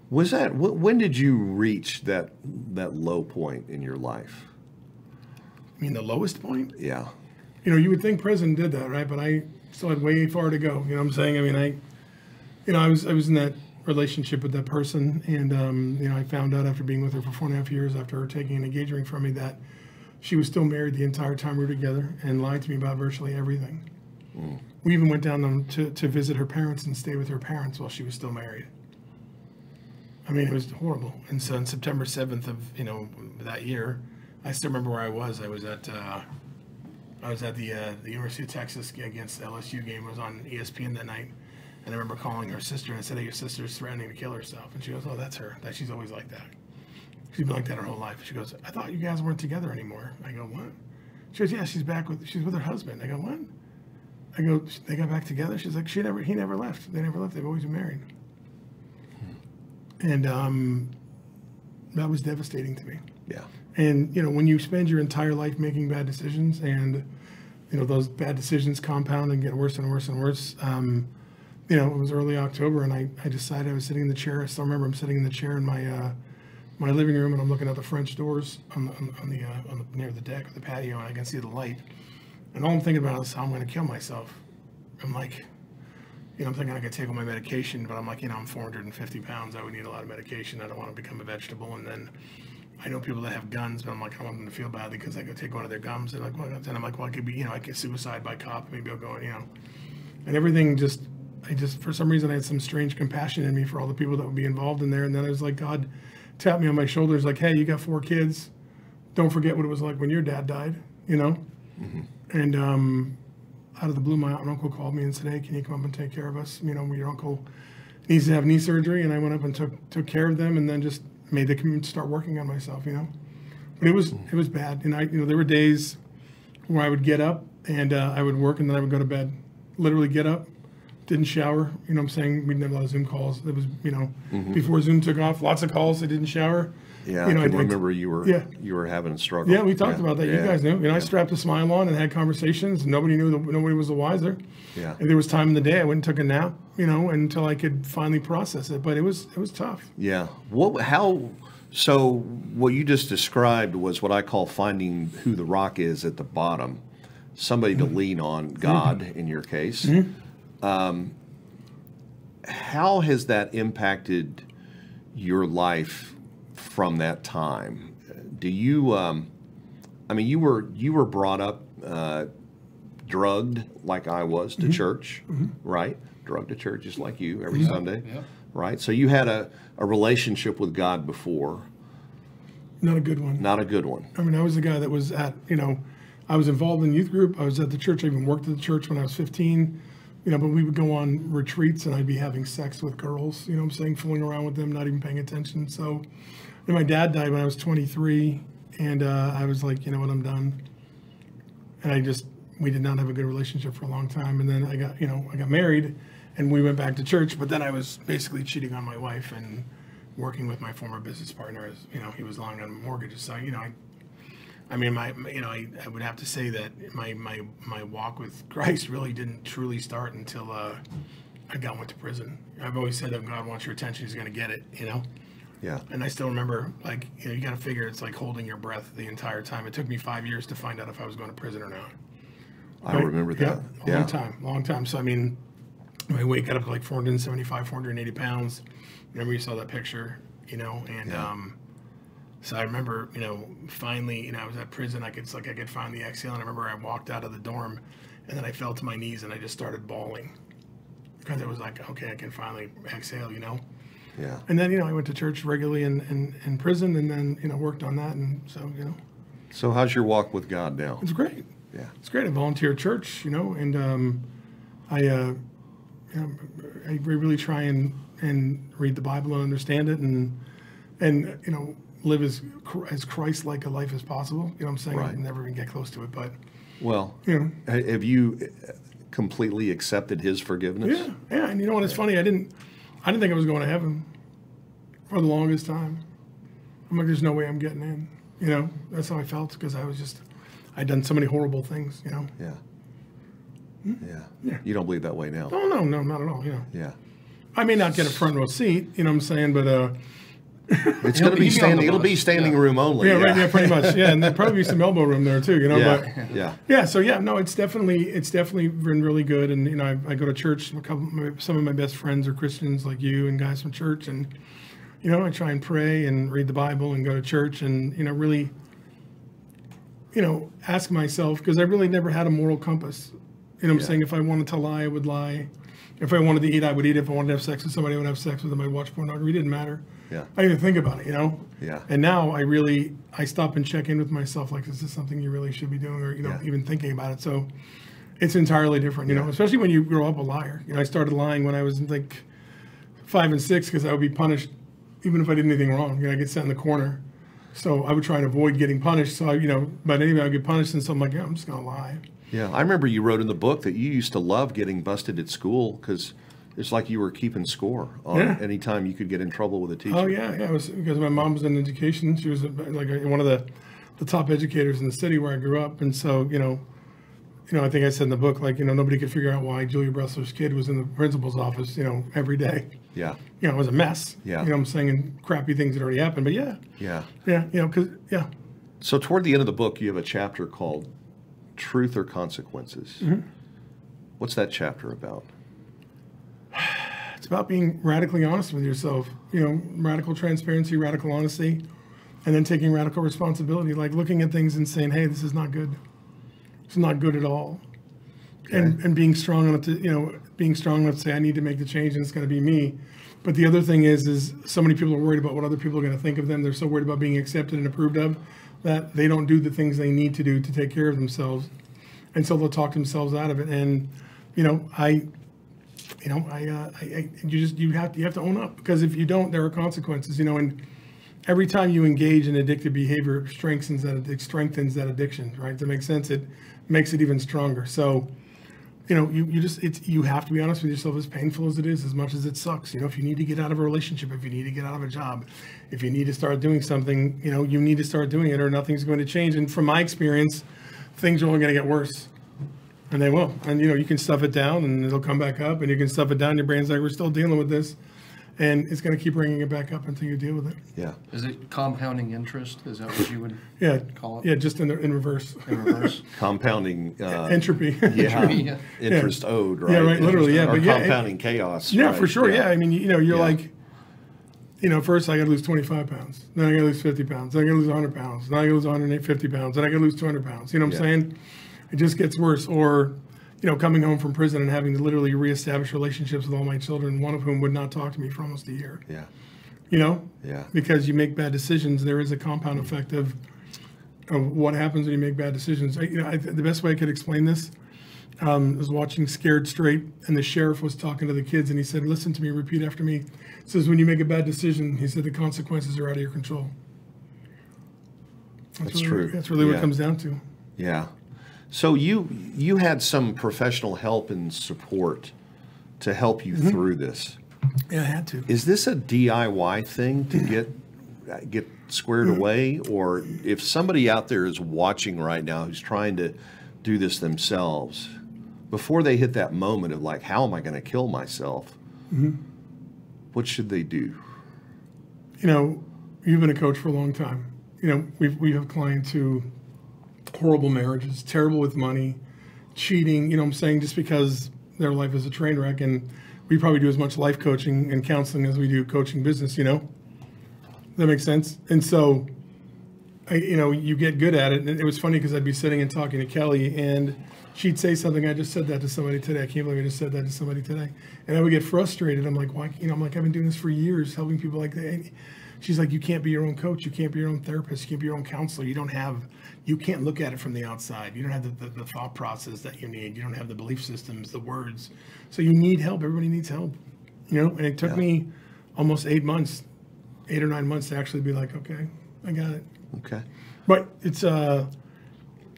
Was that, when did you reach that low point in your life? I mean, the lowest point? Yeah. You would think prison did that, right? But I still had way far to go. You know what I'm saying? I mean, I was in that relationship with that person, and I found out after being with her for 4.5 years, after her taking an engagement ring from me, that she was still married the entire time we were together and lied to me about virtually everything. We even went down to visit her parents and stay with her parents while she was still married. I mean, it was horrible. And so on September 7th of that year, I still remember where I was. I was at the University of Texas against the LSU game. I was on ESPN that night, and I remember calling her sister, and I said, hey, your sister's threatening to kill herself. And she goes, oh, that's her. She's always like that. She's been like that her whole life. She goes, I thought you guys weren't together anymore. I go, what? She goes, yeah, she's with her husband. I go, what? I go, they got back together? She's like, he never left. They never left. They've always been married. And that was devastating to me. Yeah. And, when you spend your entire life making bad decisions and, those bad decisions compound and get worse and worse and worse, it was early October and I decided I was sitting in the chair. I still remember I'm sitting in the chair in my living room and I'm looking out the French doors on the near the deck of the patio and I can see the light. And all I'm thinking about is how I'm going to kill myself. I'm like, I'm thinking I could take all my medication, but I'm like, I'm 450 pounds. I would need a lot of medication. I don't want to become a vegetable. And then I know people that have guns, but I'm like, I don't want them to feel badly because I could take one of their gums. And like, well, then I'm like, well, I could be, I get suicide by cop. Maybe I'll go, and everything I for some reason, I had some strange compassion in me for all the people that would be involved in there. And then I was like, God tapped me on my shoulders like, hey, you got 4 kids. Don't forget what it was like when your dad died, Mm-hmm. And out of the blue, my aunt and uncle called me and said, hey, can you come up and take care of us? Your uncle needs to have knee surgery. And I went up and took care of them and then just made the commitment to start working on myself, But it was bad. And there were days where I would get up and I would work and then I would go to bed. Literally get up, didn't shower. What I'm saying? We didn't have a lot of Zoom calls. It was, before Zoom took off, lots of calls. I didn't shower. Yeah, I can remember you were having a struggle. Yeah, we talked about that. You guys knew. I strapped a smile on and had conversations. And nobody knew. Nobody was the wiser. Yeah. And there was time in the day I went and took a nap. Until I could finally process it. But it was tough. Yeah. So what you just described was what I call finding who the rock is at the bottom. Somebody to lean on, God in your case. Mm-hmm. How has that impacted your life from that time? Do you, you were brought up drugged like I was to church, right? Drugged to church just like you every Sunday, right? So you had a relationship with God before. Not a good one. Not a good one. I was the guy that was at, I was involved in youth group. I was at the church. I even worked at the church when I was 15. But we would go on retreats and I'd be having sex with girls, fooling around with them, not even paying attention. So my dad died when I was 23 and I was like, I'm done. And we did not have a good relationship for a long time. And then I got married and we went back to church, but then I was basically cheating on my wife and working with my former business partner as, he was lying on mortgages. So, I would have to say that my walk with Christ really didn't truly start until I went to prison. I've always said that if God wants your attention, He's going to get it. Yeah. And I still remember, you got to figure it's like holding your breath the entire time. It took me 5 years to find out if I was going to prison or not. I remember that. Yeah, long time. So my weight got up to like 475, 480 pounds. Remember you saw that picture, and. So I remember, finally, I was at prison. I could finally exhale. And I remember I walked out of the dorm, and then I fell to my knees and I just started bawling because it was like, okay, I can finally exhale, Yeah. And then, I went to church regularly in prison, and then, worked on that, and so, So how's your walk with God now? It's great. Yeah. It's great. I volunteer at church, and I really try and read the Bible and understand it, and live as Christ-like a life as possible. What I'm saying? Right. I'll never even get close to it, but well, have you completely accepted His forgiveness? Yeah. And you know what? It's funny. I didn't think I was going to heaven for the longest time. I'm like, there's no way I'm getting in. That's how I felt because I'd done so many horrible things. Yeah. Yeah. You don't believe that way now? Oh no, not at all. Yeah. I may not get a front row seat. What I'm saying, but. It's going to be standing. It'll be standing room only. Yeah, right. Yeah, pretty much. Yeah, and there'll probably be some elbow room there too. Yeah. So no, it's definitely been really good. And I go to church. Some of my best friends are Christians, like you and guys from church, and I try and pray and read the Bible and go to church and really, ask myself because I really never had a moral compass. I'm saying if I wanted to lie, I would lie. If I wanted to eat, I would eat. If I wanted to have sex with somebody, I would have sex with them. I'd watch pornography. It didn't matter. Yeah. I didn't think about it, Yeah. And now I stop and check in with myself, like, is this something you really should be doing or, even thinking about it. So it's entirely different, especially when you grow up a liar. I started lying when I was like 5 and 6 because I would be punished even if I did anything wrong. I'd get set in the corner. So I would try and avoid getting punished. So, but anyway, I'd get punished. And so I'm like, I'm just going to lie. Yeah. I remember you wrote in the book that you used to love getting busted at school because It's like you were keeping score on any time you could get in trouble with a teacher. Oh yeah. It was because my mom was in education. She was one of the top educators in the city where I grew up, and so I think I said in the book, like, nobody could figure out why Julia Bressler's kid was in the principal's office, every day. Yeah. It was a mess. Yeah. I'm saying, and crappy things that already happened, but yeah. Yeah. Yeah. So toward the end of the book, you have a chapter called Truth or Consequences. Mm-hmm. What's that chapter about? It's about being radically honest with yourself, radical transparency, radical honesty, and then taking radical responsibility, like looking at things and saying, hey, this is not good. It's not good at all. Okay. And being strong enough to say, I need to make the change and it's going to be me. But the other thing is so many people are worried about what other people are going to think of them. They're so worried about being accepted and approved of that they don't do the things they need to do to take care of themselves. And so they'll talk themselves out of it. And, you have to own up, because if you don't, there are consequences, and every time you engage in addictive behavior, it strengthens that addiction, right? To make sense, it makes it even stronger. So, you have to be honest with yourself, as painful as it is, as much as it sucks. If you need to get out of a relationship, if you need to get out of a job, if you need to start doing something, you need to start doing it, or nothing's going to change. And from my experience, things are only going to get worse. And they will. And, you can stuff it down and it'll come back up, and you can stuff it down. Your brain's like, we're still dealing with this. And it's going to keep bringing it back up until you deal with it. Yeah. Is it compounding interest? Is that what you would call it? Yeah, just in reverse. In reverse. Compounding. Entropy. Yeah. Interest owed, right? Yeah, right, literally, yeah. Or But compounding chaos. Yeah, right? for sure, yeah. I mean, you're like, first I got to lose 25 pounds. Then I got to lose 50 pounds. Then I got to lose 100 pounds. Then I got to lose 150 pounds. Then I got to lose 200 pounds. You know what I'm saying? It just gets worse. Or, coming home from prison and having to literally reestablish relationships with all my children, one of whom would not talk to me for almost a year. Yeah. Yeah. Because you make bad decisions. There is a compound effect of what happens when you make bad decisions. The best way I could explain this, I was watching Scared Straight, and the sheriff was talking to the kids, and he said, listen to me, repeat after me. He says, when you make a bad decision, he said, the consequences are out of your control. That's true. That's really what it comes down to. Yeah. So you had some professional help and support to help you through this. Yeah, I had to. Is this a DIY thing to get squared away? Or if somebody out there is watching right now who's trying to do this themselves, before they hit that moment of like, how am I going to kill myself? What should they do? You've been a coach for a long time. We have clients who, horrible marriages, terrible with money, cheating, I'm saying, just because their life is a train wreck. And we probably do as much life coaching and counseling as we do coaching business, That makes sense? And so, you get good at it. And it was funny because I'd be sitting and talking to Kelly, and she'd say something. I just said that to somebody today. I can't believe I just said that to somebody today. And I would get frustrated. I'm like, why? I'm like, I've been doing this for years, helping people like that. And she's like, you can't be your own coach. You can't be your own therapist. You can't be your own counselor. You can't look at it from the outside. You don't have the thought process that you need. You don't have the belief systems, the words. So you need help. Everybody needs help. And it took me almost 8 or 9 months to actually be like, okay, I got it. Okay. But it's, can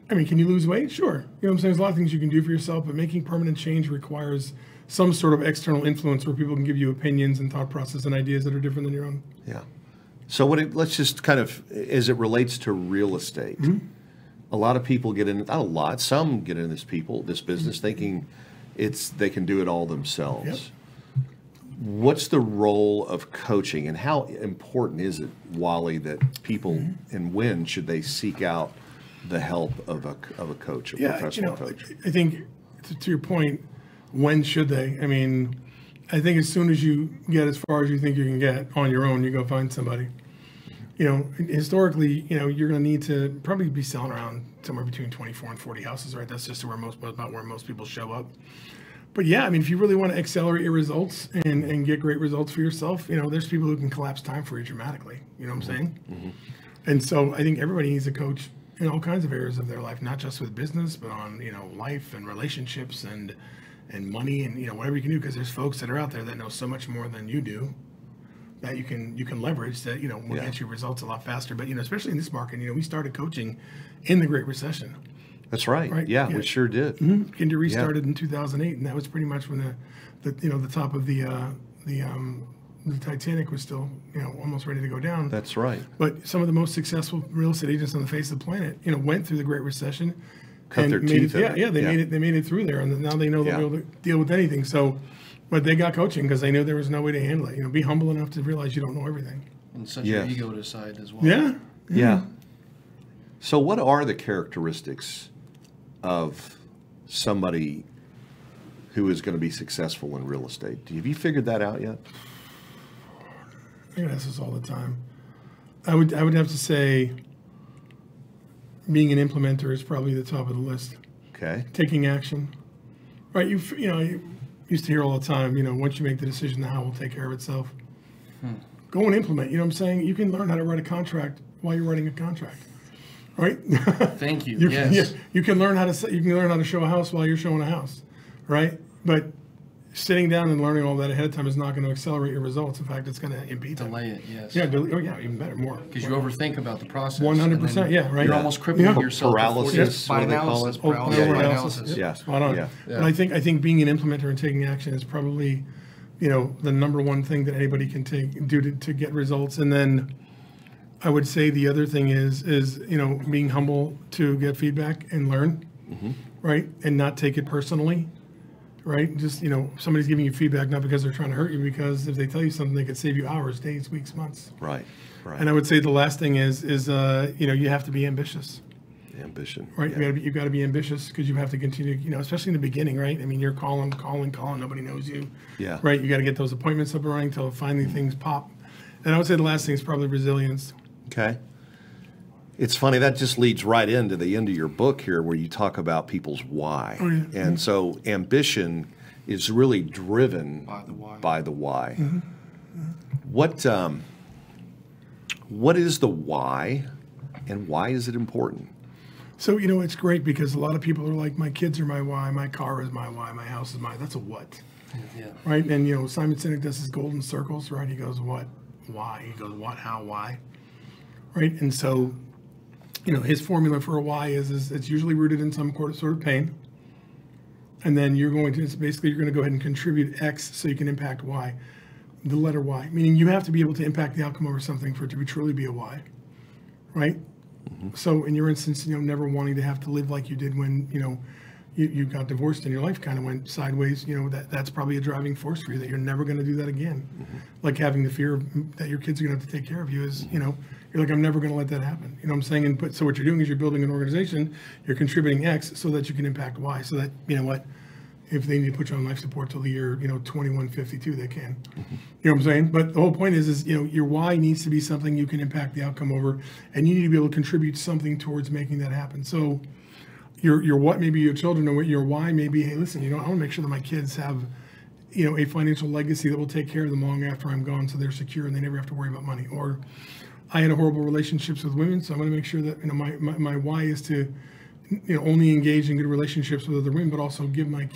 you lose weight? Sure. What I'm saying? There's a lot of things you can do for yourself, but making permanent change requires some sort of external influence where people can give you opinions and thought process and ideas that are different than your own. Yeah. So let's just kind of, as it relates to real estate, a lot of people get in, not a lot, some get in this business thinking they can do it all themselves. Yep. What's the role of coaching, and how important is it, Wally, that people, and when should they seek out the help of a coach, a professional coach? I think to your point, when should they? I think as soon as you get as far as you think you can get on your own, you go find somebody. Historically, you're going to need to probably be selling around somewhere between 24 and 40 houses, right? That's just about where most people show up. But yeah, if you really want to accelerate your results and get great results for yourself, there's people who can collapse time for you dramatically. You know what I'm saying? And so I think everybody needs a coach in all kinds of areas of their life, not just with business, but on, life and relationships and money and, whatever you can do, because there's folks that are out there that know so much more than you do that you can leverage that, will get you results a lot faster. But, especially in this market, we started coaching in the Great Recession. That's right. Right? Yeah, Yeah. we sure did. Kinder restarted in 2008, and that was pretty much when the top of the Titanic was still almost ready to go down. That's right. But some of the most successful real estate agents on the face of the planet, went through the Great Recession, Cut their teeth in it. They made it through there, and now they know they'll be able to deal with anything. So, but they got coaching because they knew there was no way to handle it. Be humble enough to realize you don't know everything. And set your ego to the side as well. Yeah. So, what are the characteristics of somebody who is going to be successful in real estate? Have you figured that out yet? I get asked this all the time. I would have to say being an implementer is probably the top of the list. Okay. Taking action. Right, you used to hear all the time, once you make the decision, the how will take care of itself. Go and implement. You know what I'm saying? You can learn how to write a contract while you're writing a contract. Right? Thank you. You can learn how to show a house while you're showing a house. Right? But sitting down and learning all that ahead of time is not going to accelerate your results. In fact, it's going to impede them. Delay it, yes. Yeah, even better, more. Because you overthink about the process. 100%, yeah, right. You're almost crippling yourself. Paralysis, By what do they call analysis. it? Paralysis. Yeah. Spot on. Yeah. And I think being an implementer and taking action is probably, the number one thing that anybody can do to get results. And then I would say the other thing is being humble to get feedback and learn, right? And not take it personally. Right? Just, somebody's giving you feedback not because they're trying to hurt you, because if they tell you something, they could save you hours, days, weeks, months. Right. And I would say the last thing is you have to be ambitious. Ambition. Right? Yeah. You got to be ambitious because you have to continue, especially in the beginning, right? I mean, you're calling, nobody knows you. Yeah. Right? You got to get those appointments up and running until finally things pop. And I would say the last thing is probably resilience. Okay. It's funny, that just leads right into the end of your book here where you talk about people's why. Oh, yeah. And so ambition is really driven by the why. What is the why, and why is it important? So, it's great because a lot of people are like, my kids are my why, my car is my why, my house is my, that's a what. Yeah. Right? And, Simon Sinek does his golden circles, right? He goes, what, why? He goes, what, how, why? Right? And so, his formula for a why is it's usually rooted in some sort of pain. And then you're going to go ahead and contribute X so you can impact Y. The letter Y, meaning you have to be able to impact the outcome over something for it to truly be a why. Right? So in your instance, never wanting to have to live like you did when, you got divorced and your life kind of went sideways, that's probably a driving force for you, that you're never going to do that again. Like having the fear that your kids are going to have to take care of you is, you're like, I'm never going to let that happen. You know what I'm saying? So what you're doing is you're building an organization, you're contributing X so that you can impact Y, so that, if they need to put you on life support till the year, 2152, they can. You know what I'm saying? But the whole point is your why needs to be something you can impact the outcome over, and you need to be able to contribute something towards making that happen. So your what may be your children, or your why may be, hey, listen, I want to make sure that my kids have, a financial legacy that will take care of them long after I'm gone, so they're secure and they never have to worry about money. Or I had horrible relationships with women, so I'm going to make sure that my why is to only engage in good relationships with other women, but also give my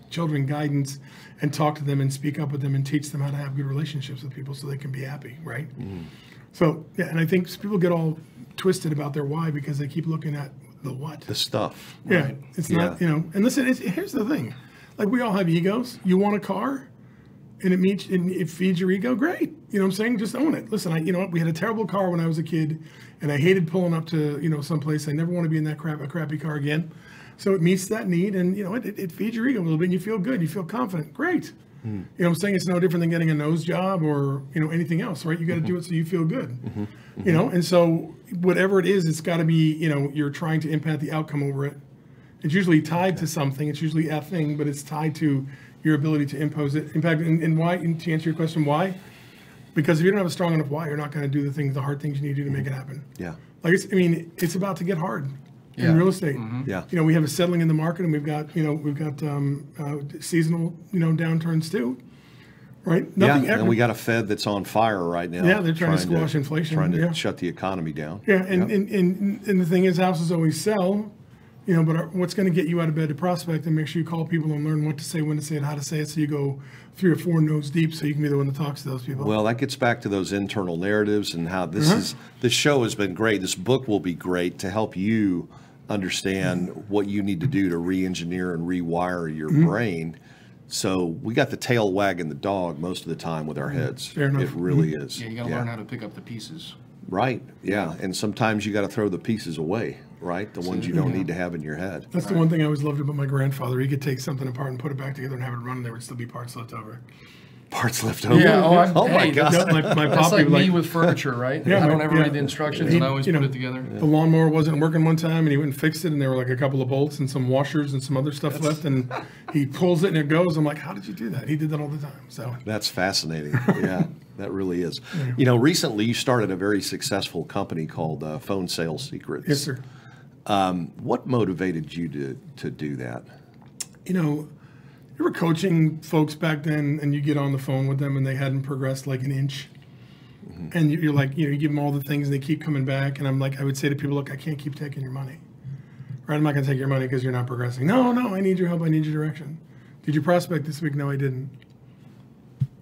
children guidance and talk to them and speak up with them and teach them how to have good relationships with people so they can be happy, right? So yeah, and I think people get all twisted about their why because they keep looking at the what, the stuff. Yeah, right? It's not And listen, here's the thing: like, we all have egos. You want a car, and it feeds your ego. Great, you know what I'm saying? Just own it. Listen, we had a terrible car when I was a kid, and I hated pulling up to someplace. I never want to be in that crappy car again. So it meets that need, and it feeds your ego a little bit, and you feel good, you feel confident. Great. You know what I'm saying? It's no different than getting a nose job or anything else, right? You got to do it so you feel good. And so whatever it is, it's got to be you're trying to impact the outcome over it. It's usually tied to something. It's usually a thing, but it's tied to your ability to impact. And why? And to answer your question, why? Because if you don't have a strong enough why, you're not going to do the hard things you need to do to make it happen. Yeah. Like it's about to get hard. In real estate. Yeah. We have a settling in the market, and we've got seasonal downturns too, right? And we got a Fed that's on fire right now. Yeah, they're trying to squash inflation, trying to shut the economy down. Yeah, and the thing is, houses always sell, but what's going to get you out of bed to prospect and make sure you call people and learn what to say, when to say it, how to say it, so you go 3 or 4 notes deep, so you can be the one that talks to those people. Well, that gets back to those internal narratives and how this show has been great. This book will be great to help you understand what you need to do to re-engineer and rewire your brain. So we got the tail wagging the dog most of the time with our heads. Fair enough. It really is. Yeah, you got to learn how to pick up the pieces. Right. Yeah. And sometimes you got to throw the pieces away, right? The ones you don't need to have in your head. That's the one thing I always loved about my grandfather. He could take something apart and put it back together and have it run, and there would still be parts left over. Parts left over. Yeah. Oh my God. My That's pop like would me with furniture, right? Yeah, I don't ever yeah. read the instructions, and I always You put know, it together. the lawnmower wasn't working one time, and he went and fixed it, and there were like a couple of bolts and some washers and some other stuff left, and he pulls it and it goes. I'm like, how did you do that? He did that all the time. So That's fascinating. Yeah, that really is. You know, recently you started a very successful company called Phone Sales Secrets. yes, sir. What motivated you to do that? You know, you were coaching folks back then, and you get on the phone with them, and they hadn't progressed like an inch. And you're like, you give them all the things, and they keep coming back. And I'm like, I would say to people, look, I can't keep taking your money. Right? I'm not going to take your money because you're not progressing. No, I need your help. I need your direction. Did you prospect this week? No, I didn't.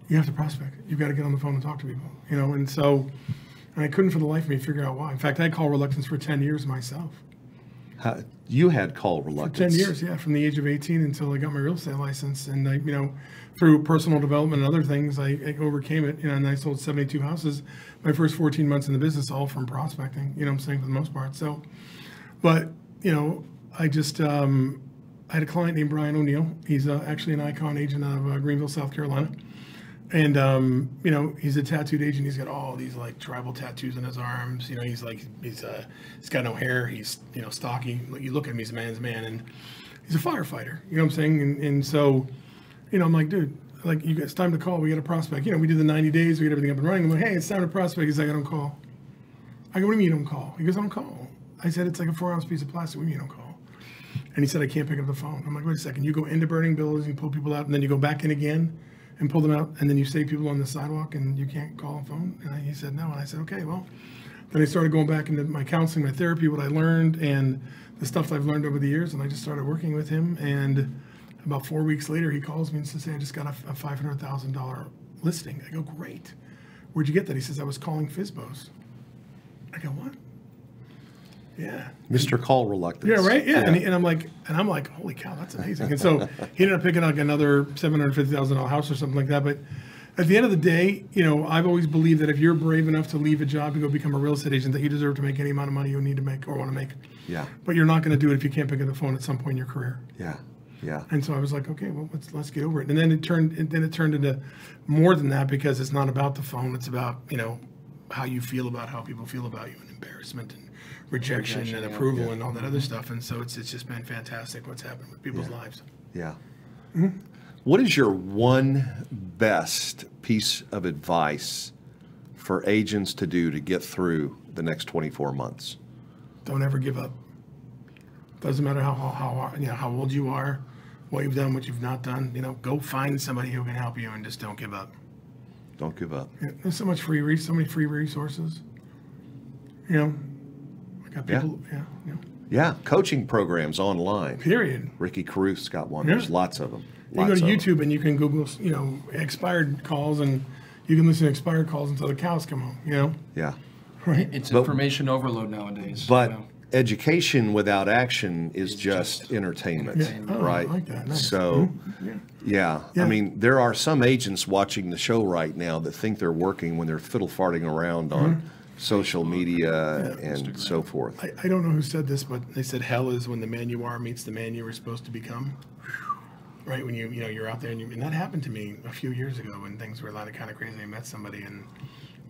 You have to prospect. You've got to get on the phone and talk to people. And so, and I couldn't for the life of me figure out why. In fact, I had call reluctance for 10 years myself. You had call reluctance. 10 years, yeah, from the age of 18 until I got my real estate license. And I, through personal development and other things, I overcame it. And I sold 72 houses my first 14 months in the business, all from prospecting, I'm saying, for the most part. So, but, I just, I had a client named Brian O'Neill. He's actually an Icon agent out of Greenville, South Carolina. And, he's a tattooed agent. He's got all these like tribal tattoos on his arms. He's got no hair. He's, stocky. You look at him, he's a man's man. And he's a firefighter, you know what I'm saying? And so, I'm like, dude, like, it's time to call. We got a prospect. We did the 90 days. We get everything up and running. I'm like, hey, it's time to prospect. He's like, I don't call. I go, what do you mean you don't call? He goes, I don't call. I said, it's like a 4-ounce piece of plastic. What do you mean you don't call? And he said, I can't pick up the phone. I'm like, wait a second. You go into burning buildings, you pull people out, and then you go back in again and pull them out, and then you save people on the sidewalk, and you can't call a phone? And he said, no. And I said, okay, well. Then I started going back into my counseling, my therapy, what I learned, and the stuff I've learned over the years, and I just started working with him. And about 4 weeks later, he calls me and says, hey, I just got a $500,000 listing. I go, great. Where'd you get that? He says, I was calling FSBOs. I go, what? Yeah. Mr. Call Reluctance. Yeah, right? Yeah. And I'm like, holy cow, that's amazing. And so he ended up picking like another $750,000 house or something like that. But at the end of the day, I've always believed that if you're brave enough to leave a job to go become a real estate agent, that you deserve to make any amount of money you need to make or want to make. Yeah. But you're not going to do it if you can't pick up the phone at some point in your career. Yeah. Yeah. And so I was like, okay, well, let's get over it. And then it turned into more than that, because it's not about the phone. It's about, how you feel about how people feel about you, and embarrassment and rejection and approval and all that other stuff. And so it's just been fantastic what's happened with people's lives. Yeah. What is your one best piece of advice for agents to do to get through the next 24 months? Don't ever give up. Doesn't matter how old you are, what you've done, what you've not done. Go find somebody who can help you, and just don't give up. Don't give up. Yeah, there's so many free resources. I got people. Yeah, coaching programs online. Period. Ricky Caruth's got one. There's lots of them. You can go to YouTube and you can Google, expired calls, and you can listen to expired calls until the cows come home. Yeah. Right. It's information overload nowadays. But education without action is just entertainment, right? I like that. Nice. So, yeah. I mean, there are some agents watching the show right now that think they're working when they're fiddle farting around on social media and Instagram. So forth. I don't know who said this, but they said hell is when the man you are meets the man you were supposed to become. Right, when you're out there, and that happened to me a few years ago when things were kind of crazy. I met somebody and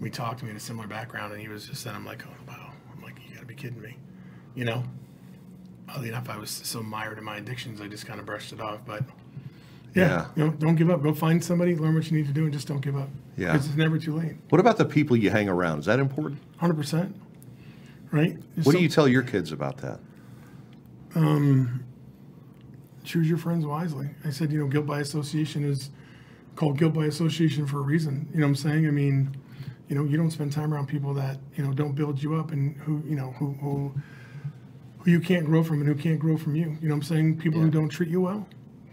we talked. We had a similar background, and he was just then I'm like, oh wow, I'm like, you got to be kidding me, Oddly enough, I was so mired in my addictions, I just kind of brushed it off. But don't give up. Go find somebody, learn what you need to do, and just don't give up. Yeah, because it's never too late. What about the people you hang around? Is that important? 100%. Right. What do you tell your kids about that? Choose your friends wisely. I said, guilt by association is called guilt by association for a reason. You know what I'm saying? I mean, you don't spend time around people that, don't build you up, and who you can't grow from and who can't grow from you. You know what I'm saying? People who don't treat you well.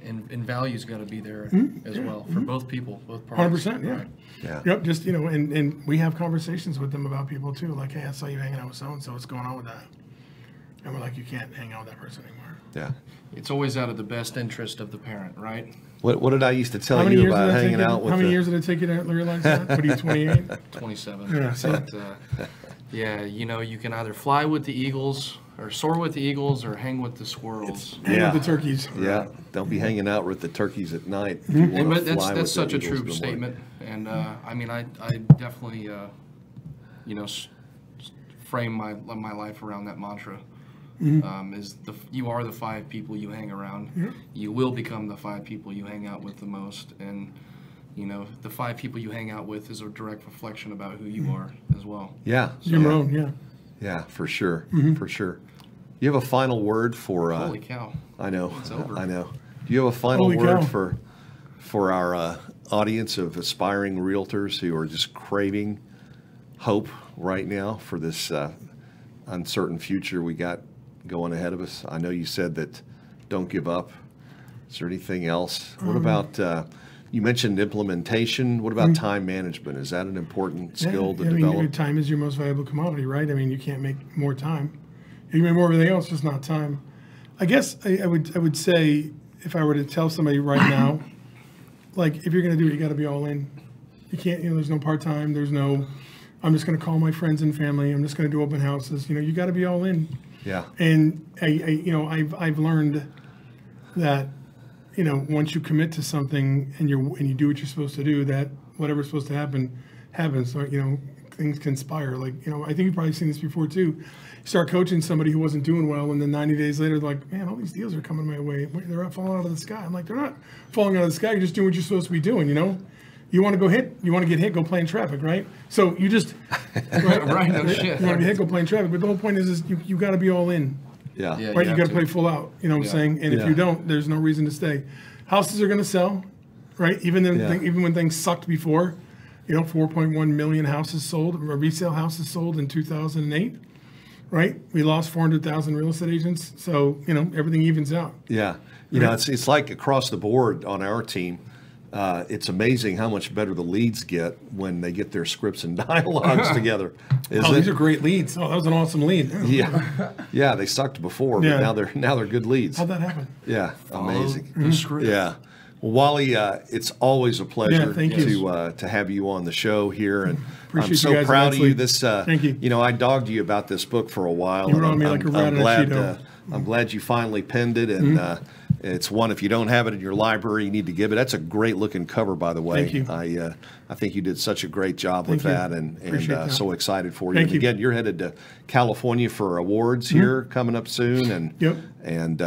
And values got to be there as well for both people, both parties. 100%, yeah. Right. Yeah. Yep, just, and we have conversations with them about people too. Like, hey, I saw you hanging out with so-and-so. What's going on with that? and we're like, you can't hang out with that person anymore. Yeah. It's always out of the best interest of the parent, right? What did I used to tell you about hanging out with? How many years did it take you to realize that? What are you, 28? 27. Yeah, so- But, yeah, you know, you can either fly with the eagles or soar with the eagles or hang with the squirrels. Hang with the turkeys. Yeah, don't be hanging out with the turkeys at night. If Mm-hmm. you wanna And, but fly with that's the such a eagles in true the morning. statement. And I mean, I definitely, you know, frame my life around that mantra. Is you are the 5 people you hang around. You will become the 5 people you hang out with the most. And, you know, the 5 people you hang out with is a direct reflection about who you are as well. Yeah. Your own, yeah. Yeah, for sure. For sure. You have a final word for Holy cow. I know. It's over. I know. Do you have a final Holy word cow. for our audience of aspiring realtors who are just craving hope right now for this uncertain future we got going ahead of us? I know you said that don't give up. Is there anything else? What about you mentioned implementation. What about time management? Is that an important skill to I mean, develop? time is your most valuable commodity, right? I mean, you can't make more time. You can make more of everything else, just not time. I guess I would say, if I were to tell somebody right now, like, if you're going to do it, you got to be all in. You can't, there's no part-time. There's no, I'm just going to call my friends and family. I'm just going to do open houses. You got to be all in. Yeah. And I've learned that, once you commit to something and you do what you're supposed to do, that whatever's supposed to happen happens. So, things conspire. Like, I think you've probably seen this before too. You start coaching somebody who wasn't doing well, and then 90 days later, they're like, man, all these deals are coming my way. They're not falling out of the sky. I'm like, they're not falling out of the sky. You're just doing what you're supposed to be doing, You want to get hit, go play in traffic, right? So you just, Right, no shit. You want to get hit, go play in traffic. But the whole point is you got to be all in. Yeah. Yeah. Right, you have got to to. play full out. You know what I'm saying? And if you don't, there's no reason to stay. Houses are going to sell, right? Even when things sucked before, 4.1 million houses sold, or resale houses sold in 2008, right? We lost 400,000 real estate agents, so everything evens out. Yeah. It's like across the board on our team. It's amazing how much better the leads get when they get their scripts and dialogues together. These are great leads. Oh, that was an awesome lead. Yeah, they sucked before, but now they're good leads. How'd that happen? Yeah, amazing. The script. Yeah. Well, Wally, it's always a pleasure thank you. to have you on the show here, and Appreciate I'm you so guys proud of you. immensely. This, Thank you. I dogged you about this book for a while. You were and on me like a rat in a Cheeto. I'm glad you finally penned it, and it's one. If you don't have it in your library, you need to give it. That's a great looking cover, by the way. Thank you. I think you did such a great job with Thank you. that, and Appreciate that. so excited for you. Thank And you. again, you're headed to California for awards here coming up soon, and Yep. and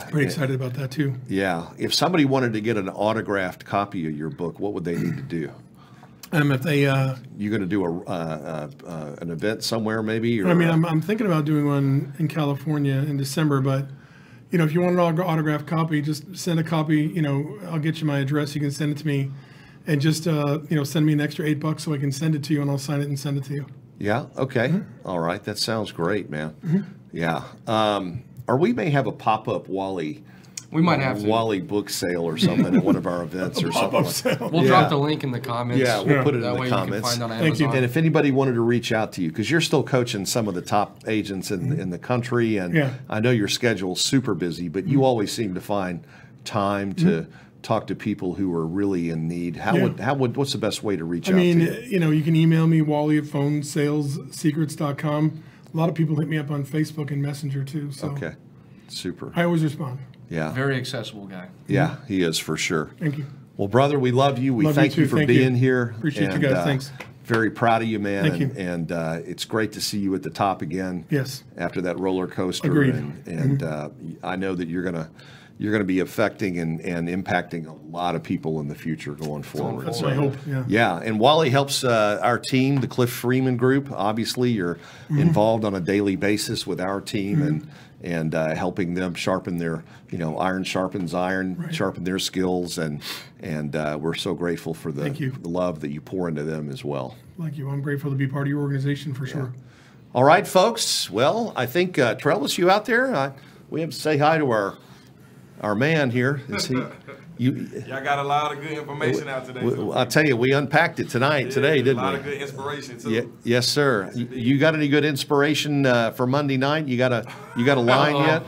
Pretty excited about that too. yeah. If somebody wanted to get an autographed copy of your book, what would they need to do? If they, You going to do an event somewhere, maybe? Or, I mean, I'm thinking about doing one in California in December, but if you want an autographed copy, just send a copy. I'll get you my address. You can send it to me, and just send me an extra $8 so I can send it to you, and I'll sign it and send it to you. Yeah. Okay. All right. That sounds great, man. Yeah. Or we may have a pop-up Wally. We might have to. Wally book sale or something at one of our events or something. Like. We'll drop the link in the comments. Yeah, we'll put it that in way the you comments. can find on Thank you. Amazon. And if anybody wanted to reach out to you, because you're still coaching some of the top agents in the country, and I know your schedule's super busy, but you always seem to find time to talk to people who are really in need. What's the best way to reach out to you? You can email me, Wally at phonesalessecrets.com. A lot of people hit me up on Facebook and Messenger too. So Okay, super. I always respond. Yeah, Very accessible guy. yeah, he is for sure. Thank you. Well, brother, we love you. We Love thank you you too. for Thank being you. here. Appreciate you guys. Thanks. Very proud of you, man. Thank you. And it's great to see you at the top again. Yes. After that roller coaster. Agreed. And I know that you're gonna be affecting and impacting a lot of people in the future going forward. That's So, my hope. Yeah. yeah, and Wally helps our team, the Cliff Freeman Group. Obviously, you're involved on a daily basis with our team and helping them sharpen their, iron sharpens iron, sharpen their skills, and we're so grateful for the love that you pour into them as well. Thank you. I'm grateful to be part of your organization for sure. All right, folks. Well, I think Trellis, you out there? We have to say hi to our man here. Y'all got a lot of good information out today. I'll tell you, we unpacked it today, didn't we? A lot of good inspiration too. Yeah, yes, sir. You got any good inspiration for Monday night? You got a line yet?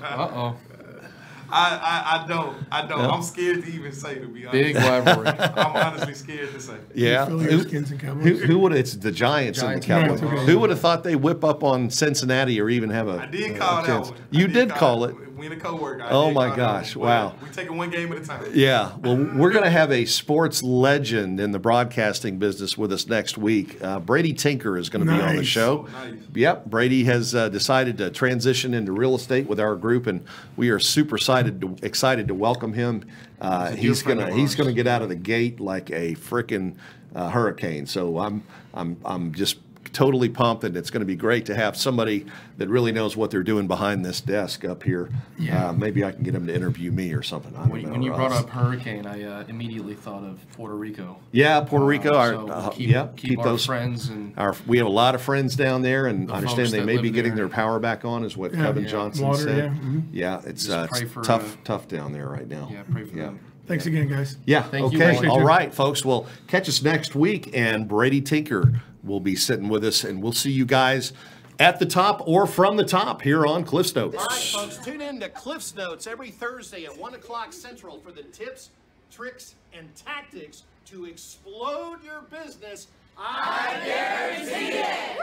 I don't. No. I'm scared to even say, to be honest. Big rivalry. I'm honestly scared to say. Yeah. Who would? It's the Giants and the Cowboys. Right, okay. Who would have thought they whip up on Cincinnati or even have a? I did call that chance? one. You did call it. We in a co-worker. Oh my gosh! Wow. We taking one game at a time. Yeah. Well, we're going to have a sports legend in the broadcasting business with us next week. Brady Tinker is going to be on the show. Oh, nice. Yep. Brady has decided to transition into real estate with our group, and we are super excited to welcome him. He's gonna get out of the gate like a freaking hurricane. So I'm just totally pumped, and it's going to be great to have somebody that really knows what they're doing behind this desk up here. Yeah. Maybe I can get him to interview me or something. I don't know. When you brought up hurricane, I immediately thought of Puerto Rico. Yeah, Puerto Rico. Keep our those friends and we have a lot of friends down there, and I understand folks they that may be live getting there. their power back on, is what Kevin Johnson Water, said. yeah. Mm-hmm. Yeah, it's pray for, tough down there right now. Yeah, pray for them. Thanks again, guys. Yeah. Thank you, okay. Wally. All right, folks. Well, catch us next week, and Brady Tinker will be sitting with us, and we'll see you guys at the top or from the top here on Cliff's Notes. All right, folks. Tune in to Cliff's Notes every Thursday at 1 o'clock Central for the tips, tricks, and tactics to explode your business. I guarantee it.